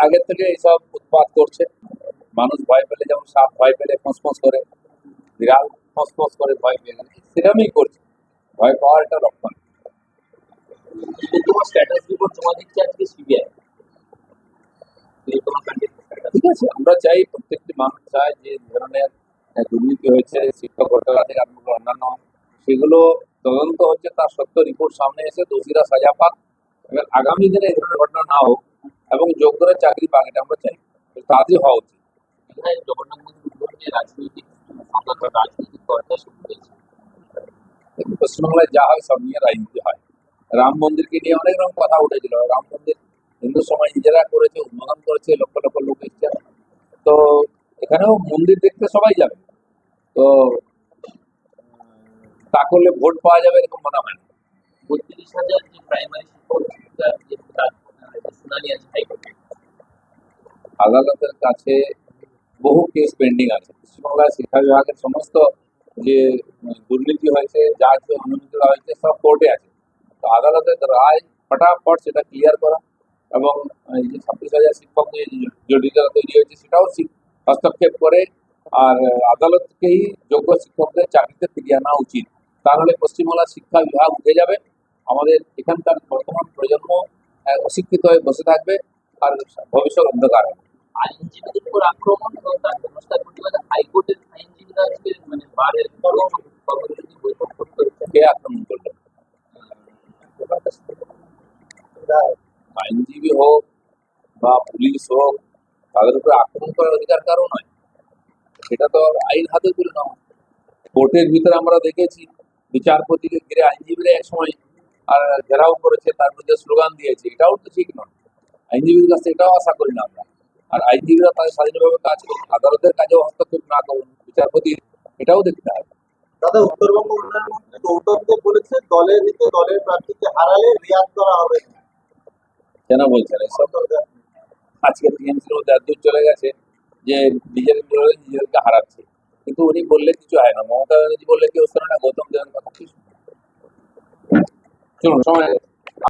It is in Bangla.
আগের থেকে এইসব উৎপাত করছে। মানুষ ভয় পেলে, যেমন সাপ ভয় পেলে ফোঁস করে, বিড়াল ফোঁস করে ভয় পেয়ে গেলে সেরকমই করছে। ভয় পাওয়ার একটা লক্ষণ। তোমার স্ট্যাটাস রিপোর্ট জমা দিচ্ছে আজকে সিবিআই, তোমার ঠিক আছে, আমরা চাই, প্রত্যেকটি মানুষ চায় যে ধরনের দুর্নীতি হয়েছে শিক্ষক ঘোটালা থেকে আরম্ভ করে অন্যান্য, সেগুলো তদন্ত হচ্ছে, তার সত্য রিপোর্ট সামনে এসে দোষীরা সাজা পাক এবং আগামী দিনে এই ধরনের ঘটনা না হোক এবং যোগ্যরা চাকরি পাক, এটা আমরা চাই। তাড়াতাড়ি হওয়া উচিত। জগন্নাথ মন্দির উদ্যোগে রাজনৈতিক সংবাদ রাজনৈতিক চর্চা শুরু হয়েছে। পশ্চিমবাংলায় যা হয় সব নিয়ে রাজনীতি হয়। রাম মন্দিরকে নিয়ে অনেক রকম কথা উঠেছিল। রাম মন্দির হিন্দু সমাজ নিজেরা করেছে, উন্মোদন করেছে, লক্ষ লক্ষ লোক এসছে। তো এখানেও মন্দির দেখতে সবাই যাবে, তো তা করলে ভোট পাওয়া যাবে এরকম মনে হয় না। 32,000 যে প্রাইমারি শিক্ষক শুনানি আছে হাইকোর্টে, আদালতের কাছে বহু কেস পেন্ডিং আছে। পশ্চিমবাংলায় শিক্ষা বিভাগের সমস্ত যে দুর্নীতি হয়েছে, যা কিছু অনুমোদিত হয়েছে, সব কোর্টে আছে। তো আদালতের রায় ফটাফট সেটা ক্লিয়ার করা এবং এই যে 26,000 শিক্ষক নিয়ে জটিলতা তৈরি হয়েছে সেটাও হস্তক্ষেপ করে আর আদালতকেই যোগ্য শিক্ষকদের চাকরিতে ফিরিয়ে আনা উচিত। তাহলে পশ্চিমবাংলার শিক্ষা বিভাগ উঠে যাবে, আমাদের এখানকার বর্তমান প্রজন্ম অশিক্ষিত হয়ে বসে থাকবে আর ভবিষ্যৎ অন্ধকার হবে। আইনজীবীদের উপর আক্রমণ এবং তার ব্যবস্থার প্রতিবাদে হাইকোর্টের আইনজীবীরা আজকে বারের বড় সর্বদলীয় বৈঠক করতে হচ্ছে। কে আক্রমণ করলো? আইনজীবী হোক বা পুলিশ হোক, তাদের উপরে আক্রমণ করার অধিকার কারো নয়। সেটা তো আইন হাতে তুলে নেওয়া। কোর্টের ভিতরে আমরা দেখেছি বিচারপতিকে ঘিরে আইনজীবীরা এক সময় আর ঘেরাও করেছে, তার মধ্যে স্লোগান দিয়েছে, এটাও তো ঠিক নয়। আইনজীবীর কাছে এটাও আশা করি না আমরা। আর আইনজীবীরা তাদের স্বাধীনভাবে কাজ করুন, আদালতের কাজেও হস্তক্ষেপ না করুন, বিচারপতি এটাও দেখতে হবে। দাদা, উত্তরবঙ্গ উন্নয়ন মন্ত্রী গৌতম দেব বলেছে দলের হিতে দলের প্রার্থীকে হারালে রিয়াদ করা হবে না। কেন বলছেন এসব? আজকে টিএমসির মধ্যে এত দূর চলে গেছে যে নিজের বিরোধী নিজেদেরকে হারাচ্ছে, কিন্তু উনি বললে কিছু হয় না। মমতা ব্যানার্জি বললে কেউ শোনে না, গৌতম দেবের কথা কি শুনবে? চলুন, সময়